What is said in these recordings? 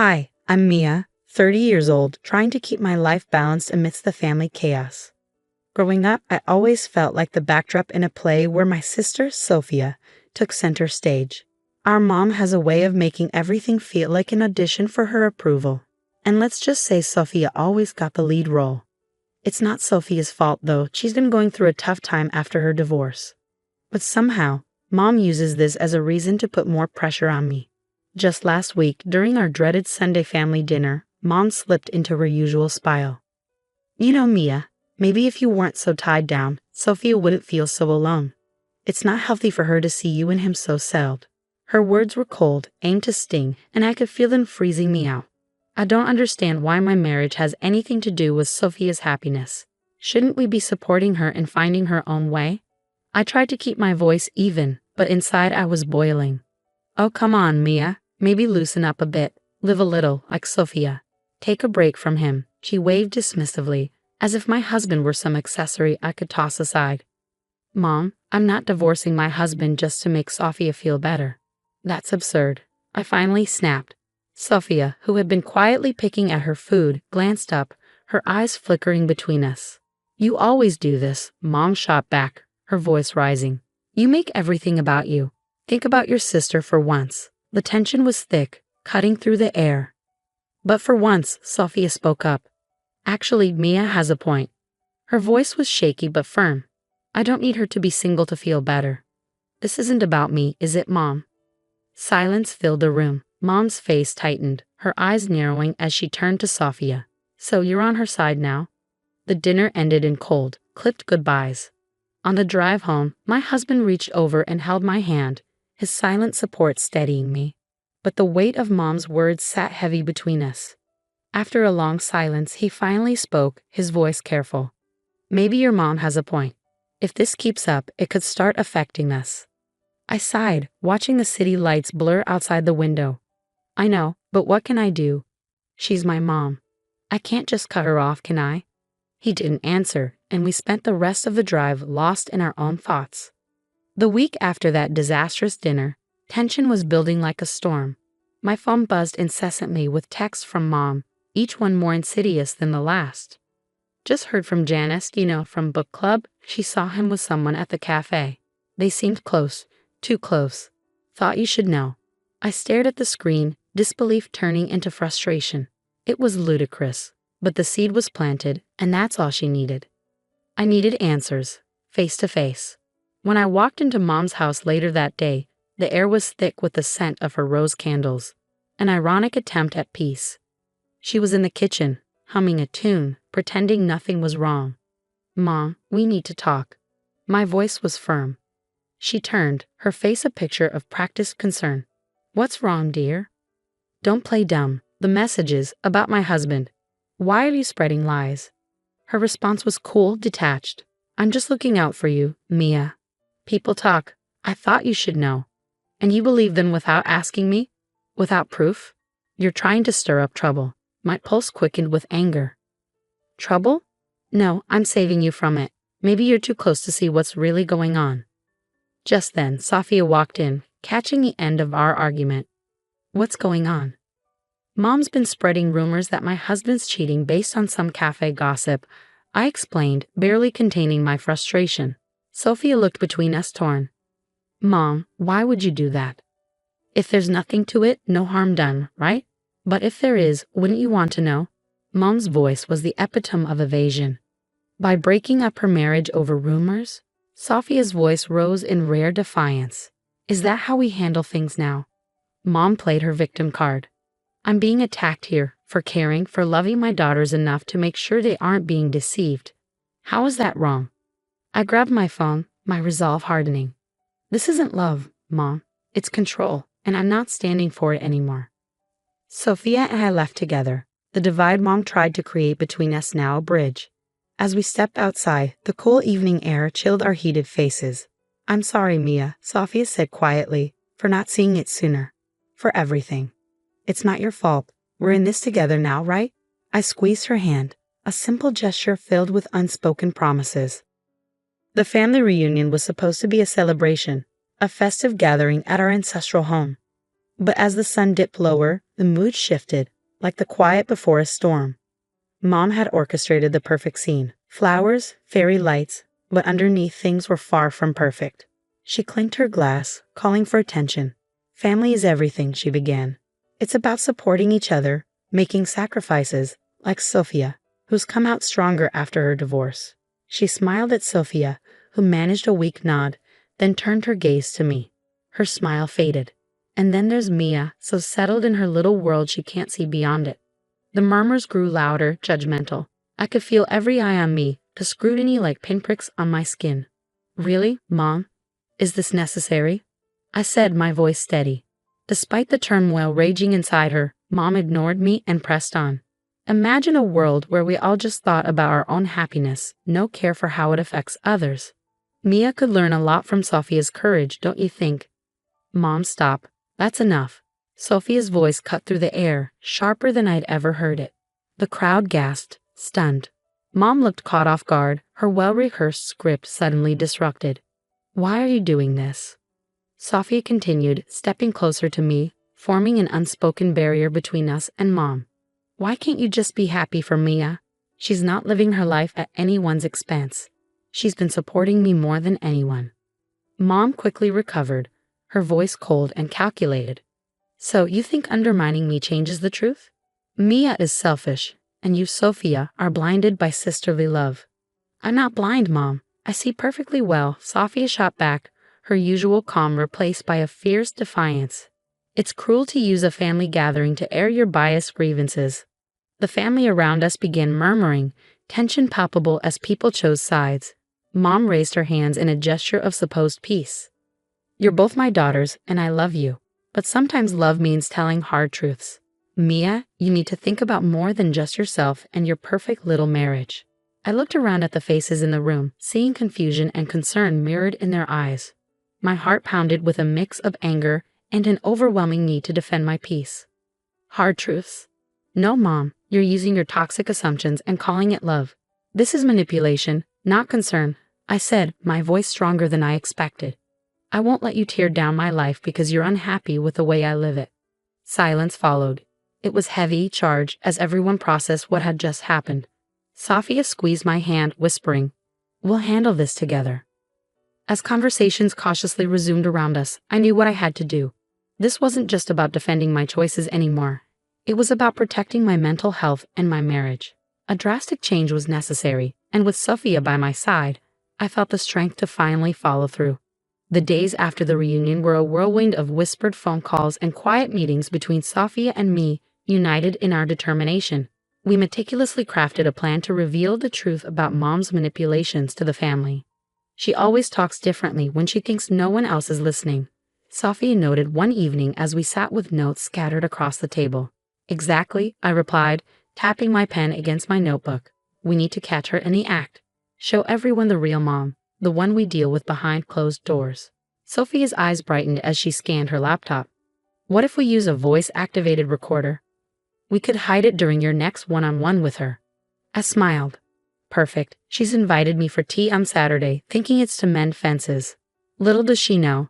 Hi, I'm Mia, 30 years old, trying to keep my life balanced amidst the family chaos. Growing up, I always felt like the backdrop in a play where my sister, Sophia, took center stage. Our mom has a way of making everything feel like an audition for her approval. And let's just say Sophia always got the lead role. It's not Sophia's fault, though. She's been going through a tough time after her divorce. But somehow, Mom uses this as a reason to put more pressure on me. Just last week, during our dreaded Sunday family dinner, Mom slipped into her usual spiral. You know, Mia, maybe if you weren't so tied down, Sophia wouldn't feel so alone. It's not healthy for her to see you and him so settled. Her words were cold, aimed to sting, and I could feel them freezing me out. I don't understand why my marriage has anything to do with Sophia's happiness. Shouldn't we be supporting her and finding her own way? I tried to keep my voice even, but inside I was boiling. Oh, come on, Mia. Maybe loosen up a bit. Live a little, like Sophia. Take a break from him. She waved dismissively, as if my husband were some accessory I could toss aside. Mom, I'm not divorcing my husband just to make Sophia feel better. That's absurd. I finally snapped. Sophia, who had been quietly picking at her food, glanced up, her eyes flickering between us. You always do this, Mom shot back, her voice rising. You make everything about you. Think about your sister for once. The tension was thick, cutting through the air. But for once, Sophia spoke up. Actually, Mia has a point. Her voice was shaky but firm. I don't need her to be single to feel better. This isn't about me, is it, Mom? Silence filled the room. Mom's face tightened, her eyes narrowing as she turned to Sophia. So you're on her side now? The dinner ended in cold, clipped goodbyes. On the drive home, my husband reached over and held my hand, his silent support steadying me. But the weight of Mom's words sat heavy between us. After a long silence, he finally spoke, his voice careful. Maybe your mom has a point. If this keeps up, it could start affecting us. I sighed, watching the city lights blur outside the window. I know, but what can I do? She's my mom. I can't just cut her off, can I? He didn't answer, and we spent the rest of the drive lost in our own thoughts. The week after that disastrous dinner, tension was building like a storm. My phone buzzed incessantly with texts from Mom, each one more insidious than the last. Just heard from Janice, from book club. She saw him with someone at the cafe. They seemed close, too close. Thought you should know. I stared at the screen, disbelief turning into frustration. It was ludicrous, but the seed was planted, and that's all she needed. I needed answers, face to face. When I walked into Mom's house later that day, the air was thick with the scent of her rose candles, an ironic attempt at peace. She was in the kitchen, humming a tune, pretending nothing was wrong. Mom, we need to talk. My voice was firm. She turned, her face a picture of practiced concern. What's wrong, dear? Don't play dumb. The messages about my husband. Why are you spreading lies? Her response was cool, detached. I'm just looking out for you, Mia. People talk. I thought you should know. And you believe them without asking me? Without proof? You're trying to stir up trouble. My pulse quickened with anger. Trouble? No, I'm saving you from it. Maybe you're too close to see what's really going on. Just then, Sophia walked in, catching the end of our argument. What's going on? Mom's been spreading rumors that my husband's cheating based on some cafe gossip. I explained, barely containing my frustration. Sophia looked between us torn. Mom, why would you do that? If there's nothing to it, no harm done, right? But if there is, wouldn't you want to know? Mom's voice was the epitome of evasion. By breaking up her marriage over rumors? Sophia's voice rose in rare defiance. Is that how we handle things now? Mom played her victim card. I'm being attacked here for caring, for loving my daughters enough to make sure they aren't being deceived. How is that wrong? I grabbed my phone, my resolve hardening. This isn't love, Mom. It's control, and I'm not standing for it anymore. Sophia and I left together. The divide Mom tried to create between us now a bridge. As we stepped outside, the cool evening air chilled our heated faces. I'm sorry, Mia, Sophia said quietly, for not seeing it sooner. For everything. It's not your fault. We're in this together now, right? I squeezed her hand, a simple gesture filled with unspoken promises. The family reunion was supposed to be a celebration, a festive gathering at our ancestral home. But as the sun dipped lower, the mood shifted, like the quiet before a storm. Mom had orchestrated the perfect scene. Flowers, fairy lights, but underneath things were far from perfect. She clinked her glass, calling for attention. Family is everything, she began. It's about supporting each other, making sacrifices, like Sophia, who's come out stronger after her divorce. She smiled at Sophia, who managed a weak nod, then turned her gaze to me. Her smile faded. And then there's Mia, so settled in her little world she can't see beyond it. The murmurs grew louder, judgmental. I could feel every eye on me, the scrutiny like pinpricks on my skin. Really, Mom? Is this necessary? I said, my voice steady. Despite the turmoil raging inside her, Mom ignored me and pressed on. Imagine a world where we all just thought about our own happiness, no care for how it affects others. Mia could learn a lot from Sophia's courage, don't you think? Mom, stop. That's enough. Sophia's voice cut through the air, sharper than I'd ever heard it. The crowd gasped, stunned. Mom looked caught off guard, her well-rehearsed script suddenly disrupted. Why are you doing this? Sophia continued, stepping closer to me, forming an unspoken barrier between us and Mom. Why can't you just be happy for Mia? She's not living her life at anyone's expense. She's been supporting me more than anyone. Mom quickly recovered, her voice cold and calculated. So you think undermining me changes the truth? Mia is selfish, and you, Sophia, are blinded by sisterly love. I'm not blind, Mom. I see perfectly well, Sophia shot back, her usual calm replaced by a fierce defiance. It's cruel to use a family gathering to air your biased grievances. The family around us began murmuring, tension palpable as people chose sides. Mom raised her hands in a gesture of supposed peace. You're both my daughters, and I love you. But sometimes love means telling hard truths. Mia, you need to think about more than just yourself and your perfect little marriage. I looked around at the faces in the room, seeing confusion and concern mirrored in their eyes. My heart pounded with a mix of anger and an overwhelming need to defend my peace. Hard truths. No, Mom, you're using your toxic assumptions and calling it love. This is manipulation, not concern, I said, my voice stronger than I expected. I won't let you tear down my life because you're unhappy with the way I live it. Silence followed. It was heavy, charged, as everyone processed what had just happened. Sophia squeezed my hand, whispering, We'll handle this together. As conversations cautiously resumed around us, I knew what I had to do. This wasn't just about defending my choices anymore. It was about protecting my mental health and my marriage. A drastic change was necessary, and with Sophia by my side, I felt the strength to finally follow through. The days after the reunion were a whirlwind of whispered phone calls and quiet meetings between Sophia and me, united in our determination. We meticulously crafted a plan to reveal the truth about Mom's manipulations to the family. She always talks differently when she thinks no one else is listening. Sophia noted one evening as we sat with notes scattered across the table. Exactly, I replied, tapping my pen against my notebook. We need to catch her in the act. Show everyone the real Mom. The one we deal with behind closed doors. Sophia's eyes brightened as she scanned her laptop. What if we use a voice-activated recorder? We could hide it during your next one-on-one with her. I smiled. Perfect. She's invited me for tea on Saturday, thinking it's to mend fences. Little does she know.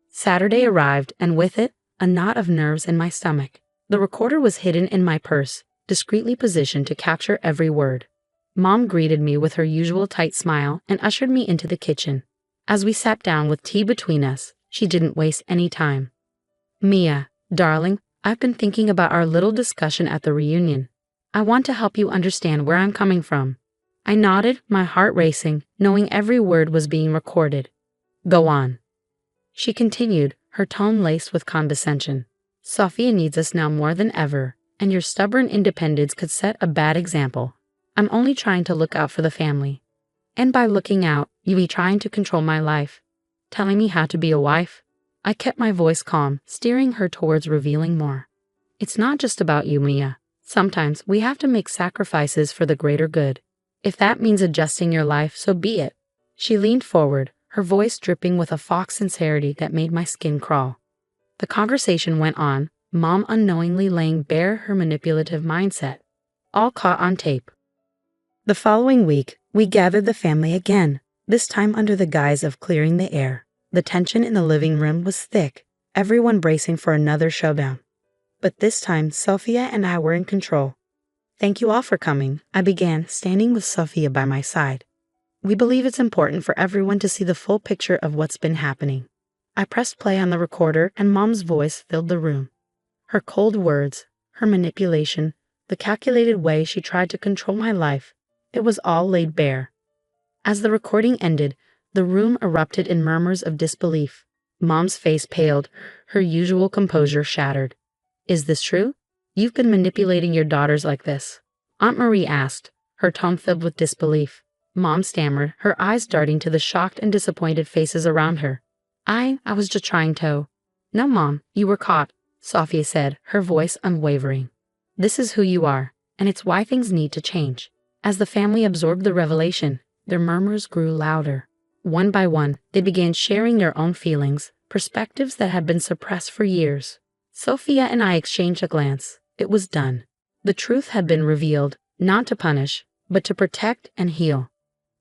Saturday arrived, and with it, a knot of nerves in my stomach. The recorder was hidden in my purse, discreetly positioned to capture every word. Mom greeted me with her usual tight smile and ushered me into the kitchen. As we sat down with tea between us, she didn't waste any time. Mia, darling, I've been thinking about our little discussion at the reunion. I want to help you understand where I'm coming from. I nodded, my heart racing, knowing every word was being recorded. Go on. She continued, her tone laced with condescension. Sophia needs us now more than ever, and your stubborn independence could set a bad example. I'm only trying to look out for the family. And by looking out, you be trying to control my life, telling me how to be a wife. I kept my voice calm, steering her towards revealing more. It's not just about you, Mia. Sometimes we have to make sacrifices for the greater good. If that means adjusting your life, so be it. She leaned forward, her voice dripping with a fox sincerity that made my skin crawl. The conversation went on, Mom unknowingly laying bare her manipulative mindset, all caught on tape. The following week, we gathered the family again, this time under the guise of clearing the air. The tension in the living room was thick, everyone bracing for another showdown. But this time, Sophia and I were in control. "Thank you all for coming," I began, standing with Sophia by my side. "We believe it's important for everyone to see the full picture of what's been happening." I pressed play on the recorder and Mom's voice filled the room. Her cold words, her manipulation, the calculated way she tried to control my life, it was all laid bare. As the recording ended, the room erupted in murmurs of disbelief. Mom's face paled, her usual composure shattered. "Is this true? You've been manipulating your daughters like this?" Aunt Marie asked, her tone filled with disbelief. Mom stammered, her eyes darting to the shocked and disappointed faces around her. I was just trying to." "No, Mom, you were caught," Sophia said, her voice unwavering. "This is who you are, and it's why things need to change." As the family absorbed the revelation, their murmurs grew louder. One by one, they began sharing their own feelings, perspectives that had been suppressed for years. Sophia and I exchanged a glance. It was done. The truth had been revealed, not to punish, but to protect and heal.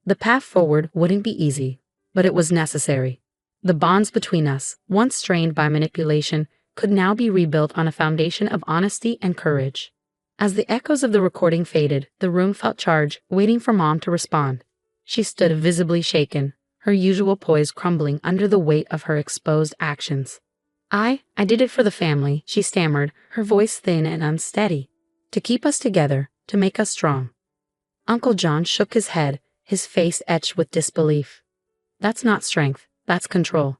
The path forward wouldn't be easy, but it was necessary. The bonds between us, once strained by manipulation, could now be rebuilt on a foundation of honesty and courage. As the echoes of the recording faded, the room felt charged, waiting for Mom to respond. She stood visibly shaken, her usual poise crumbling under the weight of her exposed actions. I did it for the family," she stammered, her voice thin and unsteady. "To keep us together, to make us strong." Uncle John shook his head, his face etched with disbelief. "That's not strength, that's control.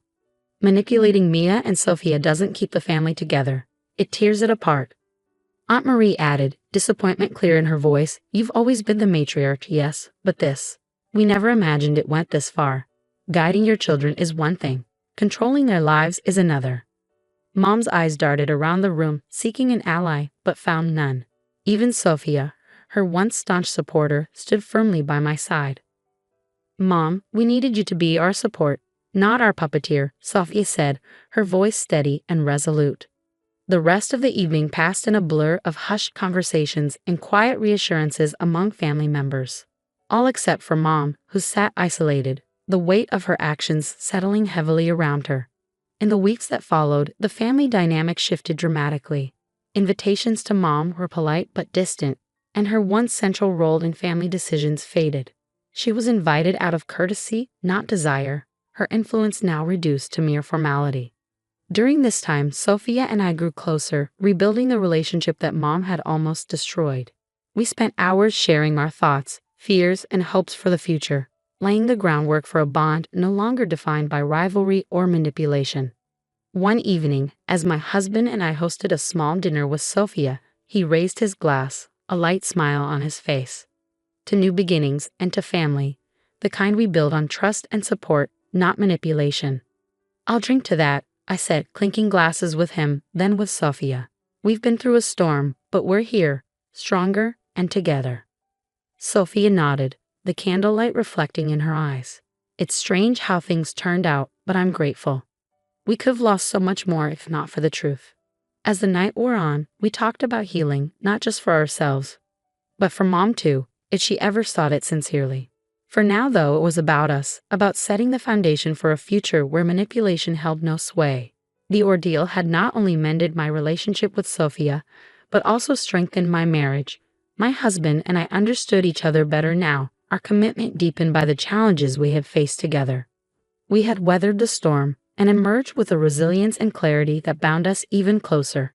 Manipulating Mia and Sophia doesn't keep the family together. It tears it apart." Aunt Marie added, disappointment clear in her voice, "You've always been the matriarch, yes, but this. We never imagined it went this far. Guiding your children is one thing. Controlling their lives is another." Mom's eyes darted around the room, seeking an ally, but found none. Even Sophia, her once staunch supporter, stood firmly by my side. "Mom, we needed you to be our support, not our puppeteer," Sophia said, her voice steady and resolute. The rest of the evening passed in a blur of hushed conversations and quiet reassurances among family members. All except for Mom, who sat isolated, the weight of her actions settling heavily around her. In the weeks that followed, the family dynamic shifted dramatically. Invitations to Mom were polite but distant, and her once central role in family decisions faded. She was invited out of courtesy, not desire, her influence now reduced to mere formality. During this time, Sophia and I grew closer, rebuilding the relationship that Mom had almost destroyed. We spent hours sharing our thoughts, fears, and hopes for the future, laying the groundwork for a bond no longer defined by rivalry or manipulation. One evening, as my husband and I hosted a small dinner with Sophia, he raised his glass, a light smile on his face. "To new beginnings and to family, the kind we build on trust and support, not manipulation." "I'll drink to that," I said, clinking glasses with him, then with Sophia. "We've been through a storm, but we're here, stronger and together." Sophia nodded, the candlelight reflecting in her eyes. "It's strange how things turned out, but I'm grateful. We could have lost so much more if not for the truth." As the night wore on, we talked about healing, not just for ourselves, but for Mom too, if she ever sought it sincerely. For now, though, it was about us, about setting the foundation for a future where manipulation held no sway. The ordeal had not only mended my relationship with Sophia, but also strengthened my marriage. My husband and I understood each other better now, our commitment deepened by the challenges we had faced together. We had weathered the storm and emerged with a resilience and clarity that bound us even closer.